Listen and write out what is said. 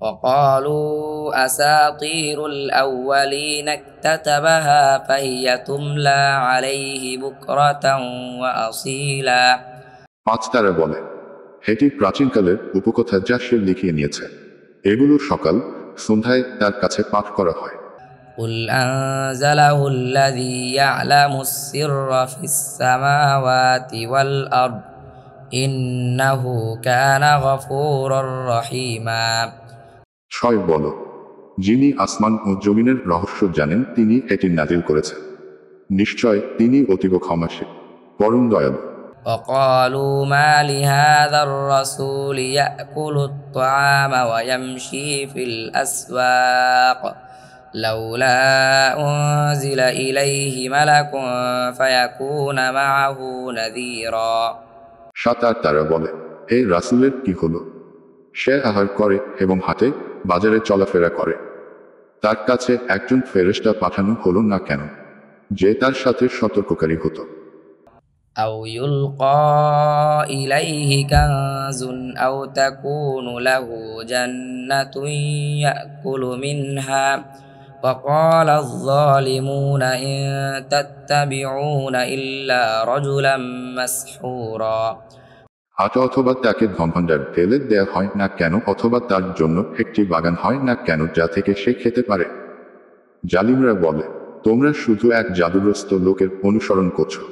وقالوا أساطير الأولين اكتتبها فهي تملى عليه بكرة وأصيلا। পাঁচ তারা বলে, এটি প্রাচীনকালের উপকথা যা সে লিখিয়ে নিয়েছে, এগুলো সকাল সন্ধ্যায় তার কাছে পাঠ করা হয়। قل أنزله الذي يعلم السر في السماوات والأرض إنه كان غفورا رحيما। ছয় বলো, যিনি আসমান ও জমিনের রহস্য জানেন তিনি এটি নাজিল করেছেন, নিশ্চয় তিনি অতীব ক্ষমাশীল পরম দয়ালু। وقالوا ما لهذا الرسول يأكل الطعام ويمشي في الأسواق لولا أنزل إليه ملك فيكون معه نذيرا। সাত আর তারা বলে, এই রাসূলের কি হলো? সে আহার করে এবং হাটে বাজারে চলাফেরা করে, তার কাছে একজন ফেরেশতা পাঠানো হলো না কেন, যে তার সাথে সতর্ককারী হতো। أو يلقى إليه كنز أو تكون له جنة يأكل منها وقال الظالمون إن تتبعون إلا رجلا مسحورا। হাটে অথবা তাকে ধনভাণ্ডার ফেলে দেয়া হয় না কেন, অথবা তার জন্য একটি বাগান হয় না কেন যা থেকে সে খেতে পারে? জালিমরা বলে, তোমরা শুধু এক জাদুগ্রস্ত লোকের অনুসরণ করছো।